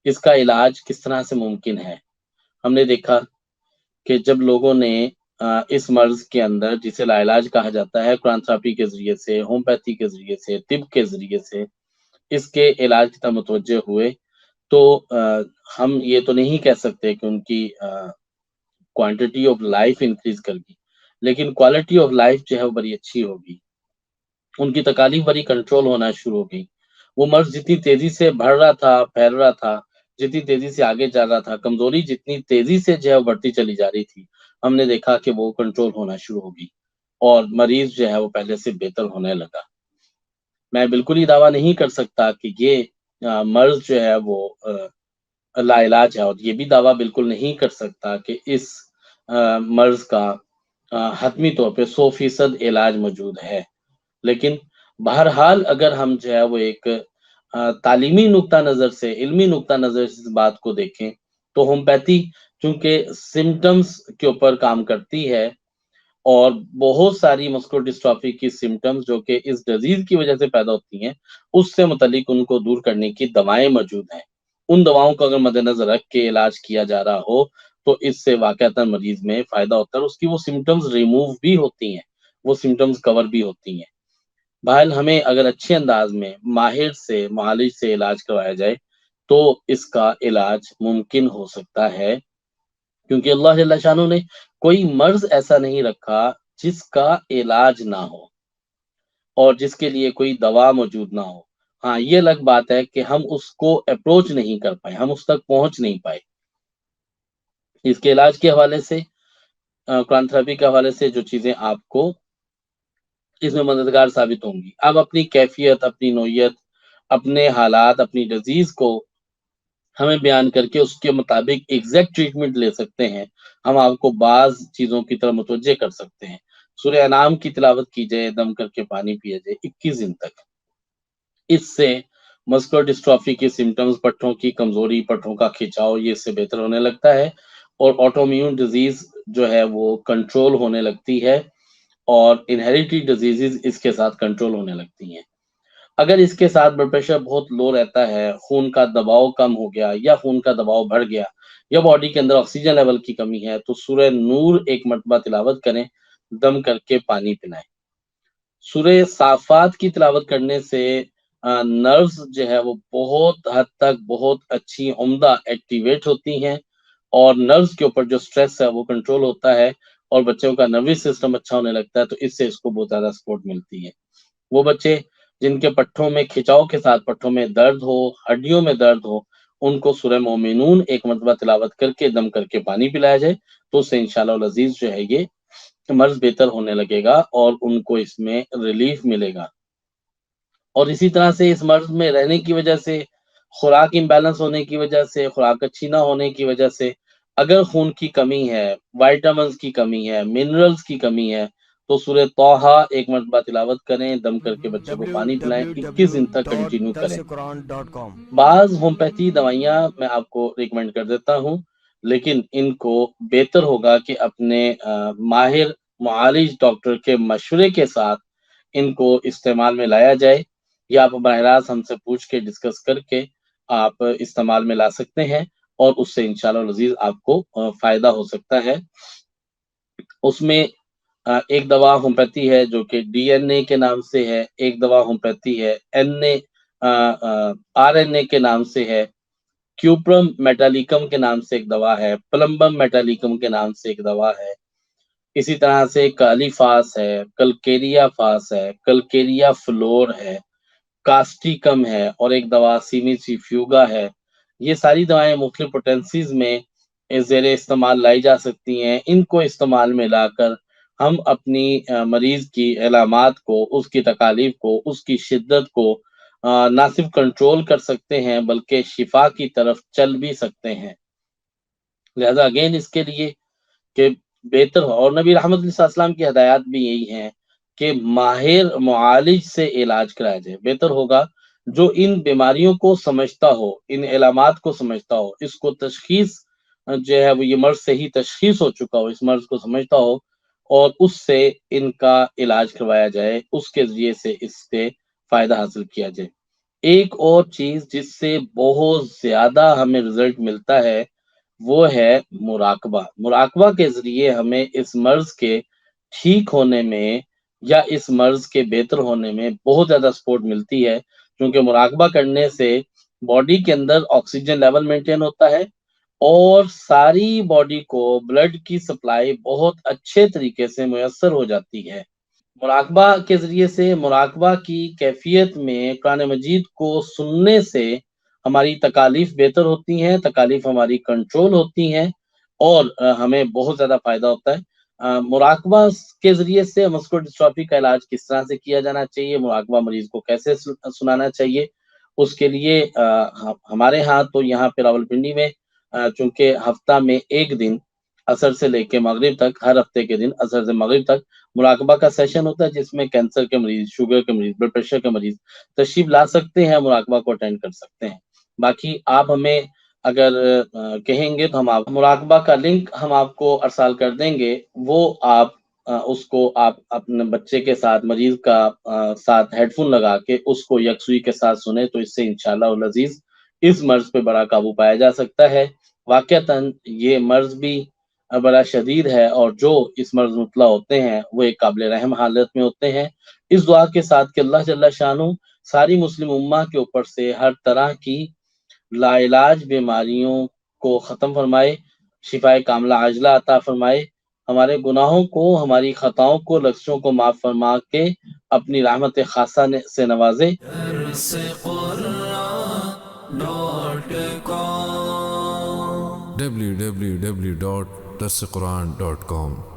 اس کا علاج کس طرح سے ممکن ہے؟ ہم نے دیکھا کہ جب لوگوں نے اس مرض کے اندر جسے لاعلاج کہا جاتا ہے، قرآن تھراپی کے ذریعے سے، ہومیوپیتھی کے ذریعے سے، طب کے ذریعے سے اس کے علاج کی طرف متوجہ ہوئے، تو ہم یہ تو نہیں کہہ سکتے کہ ان کی کوانٹٹی آف لائف انکریز کر گئی، لیکن کوالٹی آف لائف جو ہے وہ بڑی اچھی ہوگی، ان کی تکالیف بڑی کنٹرول ہونا شروع ہو گئی۔ وہ مرض جتنی تیزی سے بڑھ رہا تھا، پھیل رہا تھا، جتنی تیزی سے آگے چل رہا تھا، کمزوری جتنی تیزی سے جو ہے وہ بڑھتی چلی جا رہی تھی، ہم نے دیکھا کہ وہ کنٹرول ہونا شروع ہو گئی اور مریض جو ہے وہ پہلے سے بہتر ہونے لگا۔ میں بالکل ہی دعویٰ نہیں کر سکتا کہ یہ مرض جو ہے وہ لا علاج ہے، اور یہ بھی دعویٰ بالکل نہیں کر سکتا کہ اس مرض کا حتمی طور پہ 100% علاج موجود ہے، لیکن بہرحال اگر ہم جو ہے وہ ایک تعلیمی نقطہ نظر سے، علمی نقطہ نظر سے اس بات کو دیکھیں تو ہومیوپیتھی چونکہ سمٹمز کے اوپر کام کرتی ہے، اور بہت ساری مسکولر ڈسٹرافی کی سمٹمز جو کہ اس ڈیزیز کی وجہ سے پیدا ہوتی ہیں، اس سے متعلق ان کو دور کرنے کی دوائیں موجود ہیں۔ ان دواؤں کو اگر مد نظر رکھ کے علاج کیا جا رہا ہو تو اس سے واقعتاً مریض میں فائدہ ہوتا ہے، اور اس کی وہ سمٹمز ریموو بھی ہوتی ہیں، وہ سمٹمز کور بھی ہوتی ہیں۔ بہرحال ہمیں اگر اچھے انداز میں ماہر سے، معالج سے علاج کروایا جائے تو اس کا علاج ممکن ہو سکتا ہے، کیونکہ اللہ جل شانہ نے کوئی مرض ایسا نہیں رکھا جس کا علاج نہ ہو اور جس کے لیے کوئی دوا موجود نہ ہو۔ ہاں، یہ الگ بات ہے کہ ہم اس کو اپروچ نہیں کر پائے، ہم اس تک پہنچ نہیں پائے۔ اس کے علاج کے حوالے سے، قرآن تھراپی کے حوالے سے جو چیزیں آپ کو اس میں مددگار ثابت ہوں گی، آپ اپنی کیفیت، اپنی نوعیت، اپنے حالات، اپنی ڈیزیز کو ہمیں بیان کر کے اس کے مطابق ایگزیکٹ ٹریٹمنٹ لے سکتے ہیں۔ ہم آپ کو بعض چیزوں کی طرف متوجہ کر سکتے ہیں۔ سورہ انعام کی تلاوت کی جائے، دم کر کے پانی پیا جائے 21 دن تک، اس سے مسکولر ڈسٹرافی کے سمٹمز، پٹھوں کی کمزوری، پٹھوں کا کھچاؤ، یہ اس سے بہتر ہونے لگتا ہے، اور آٹو امیون ڈیزیز جو ہے وہ کنٹرول ہونے لگتی ہے، اور انہیریٹی ڈیزیزز اس کے ساتھ کنٹرول ہونے لگتی ہیں۔ اگر اس کے ساتھ بلڈ پریشر بہت لو رہتا ہے، خون کا دباؤ کم ہو گیا یا خون کا دباؤ بڑھ گیا یا باڈی کے اندر آکسیجن لیول کی کمی ہے، تو سورہ نور ایک مرتبہ تلاوت کریں، دم کر کے پانی پلائیں۔ سورہ صافات کی تلاوت کرنے سے نروز جو ہے وہ بہت حد تک بہت اچھی عمدہ ایکٹیویٹ ہوتی ہیں، اور نروز کے اوپر جو سٹریس ہے وہ کنٹرول ہوتا ہے، اور بچوں کا نروس سسٹم اچھا ہونے لگتا ہے، تو اس سے اس کو بہت زیادہ سپورٹ ملتی ہے۔ وہ بچے جن کے پٹھوں میں کھچاؤ کے ساتھ پٹھوں میں درد ہو، ہڈیوں میں درد ہو، ان کو سورہ مومنون ایک مرتبہ تلاوت کر کے دم کر کے پانی پلایا جائے، تو اس سے انشاءاللہ العزیز جو ہے یہ مرض بہتر ہونے لگے گا اور ان کو اس میں ریلیف ملے گا۔ اور اسی طرح سے اس مرض میں رہنے کی وجہ سے، خوراک امبیلنس ہونے کی وجہ سے، خوراک اچھی نہ ہونے کی وجہ سے، اگر خون کی کمی ہے، وائٹامنز کی کمی ہے، منرلز کی کمی ہے، تو سورہ طٰہٰ ایک مرتبہ تلاوت کریں، دم کر کے بچے کو پانی پلائیں، 21 دن تک کنٹینیو کریں۔ www.darsequran.com بعض ہومیوپیتھی دوائیاں میں آپ کو ریکمینڈ کر دیتا ہوں، لیکن ان کو بہتر ہوگا کہ اپنے ماہر معالج ڈاکٹر کے مشورے کے ساتھ ان کو استعمال میں لایا جائے، یا آپ براہ راست ہم سے پوچھ کے ڈسکس کر کے آپ استعمال میں لا سکتے ہیں، اور اس سے انشاءاللہ العزیز آپ کو فائدہ ہو سکتا ہے۔ اس میں ایک دوا ہومیوپیتھی ہے جو کہ ڈی این اے کے نام سے ہے، ایک دوا ہومیوپیتھی ہے آر این اے کے نام سے ہے، کیوپرم میٹالیکم کے نام سے ایک دوا ہے، پلمبم میٹالیکم کے نام سے ایک دوا ہے، اسی طرح سے کالی فاس ہے، کلکیریا فاس ہے، کلکیریا فلور ہے، کاسٹیکم ہے، اور ایک دوا سیمیسی فیوگا ہے۔ یہ ساری دوائیں مختلف پوٹینسیز میں زیر استعمال لائی جا سکتی ہیں۔ ان کو استعمال میں لا کر ہم اپنی مریض کی علامات کو، اس کی تکالیف کو، اس کی شدت کو نہ صرف کنٹرول کر سکتے ہیں بلکہ شفا کی طرف چل بھی سکتے ہیں۔ لہذا اگین اس کے لیے کہ بہتر ہو، اور نبی رحمت علیہ السلام کی ہدایات بھی یہی ہیں کہ ماہر معالج سے علاج کرایا جائے، بہتر ہوگا جو ان بیماریوں کو سمجھتا ہو، ان علامات کو سمجھتا ہو، اس کو تشخیص جو ہے وہ یہ مرض صحیح تشخیص ہو چکا ہو، اس مرض کو سمجھتا ہو، اور اس سے ان کا علاج کروایا جائے، اس کے ذریعے سے اس سے فائدہ حاصل کیا جائے۔ ایک اور چیز جس سے بہت زیادہ ہمیں رزلٹ ملتا ہے وہ ہے مراقبہ. مراقبہ کے ذریعے ہمیں اس مرض کے ٹھیک ہونے میں یا اس مرض کے بہتر ہونے میں بہت زیادہ سپورٹ ملتی ہے، کیونکہ مراقبہ کرنے سے باڈی کے اندر آکسیجن لیول مینٹین ہوتا ہے اور ساری باڈی کو بلڈ کی سپلائی بہت اچھے طریقے سے میسر ہو جاتی ہے. مراقبہ کے ذریعے سے مراقبہ کی کیفیت میں قرآن مجید کو سننے سے ہماری تکالیف بہتر ہوتی ہیں، تکالیف ہماری کنٹرول ہوتی ہیں اور ہمیں بہت زیادہ فائدہ ہوتا ہے. مراقبہ کے ذریعے سے مسکولر ڈسٹرافی کا علاج کس طرح سے کیا جانا چاہیے، مراقبہ مریض کو کیسے سنانا چاہیے، اس کے لیے ہمارے ہاں تو یہاں پہ راولپنڈی میں چونکہ ہفتہ میں ایک دن عصر سے لے کے مغرب تک، ہر ہفتے کے دن عصر سے مغرب تک مراقبہ کا سیشن ہوتا ہے، جس میں کینسر کے مریض، شوگر کے مریض، بلڈ پریشر کے مریض تشریف لا سکتے ہیں، مراقبہ کو اٹینڈ کر سکتے ہیں. باقی آپ ہمیں اگر کہیں گے تو ہم آپ مراقبہ کا لنک ہم آپ کو ارسال کر دیں گے، وہ آپ اس کو آپ اپنے بچے کے ساتھ، مریض کا ساتھ ہیڈ فون لگا کے اس کو یکسوئی کے ساتھ سنیں تو اس سے انشاءاللہ العزیز اس مرض پہ بڑا قابو پایا جا سکتا ہے. واقعتاً یہ مرض بھی بڑا شدید ہے اور جو اس مرض مبتلا ہوتے ہیں وہ ایک قابل رحم حالت میں ہوتے ہیں. اس دعا کے ساتھ کہ اللہ جل شانہ ساری مسلم امہ کے اوپر سے ہر طرح کی لا علاج بیماریوں کو ختم فرمائے، شفاء کاملہ عاجلہ عطا فرمائے، ہمارے گناہوں کو، ہماری خطاؤں کو، لغزشوں کو معاف فرما کے اپنی رحمت خاصہ سے نوازے. www.darsequran.com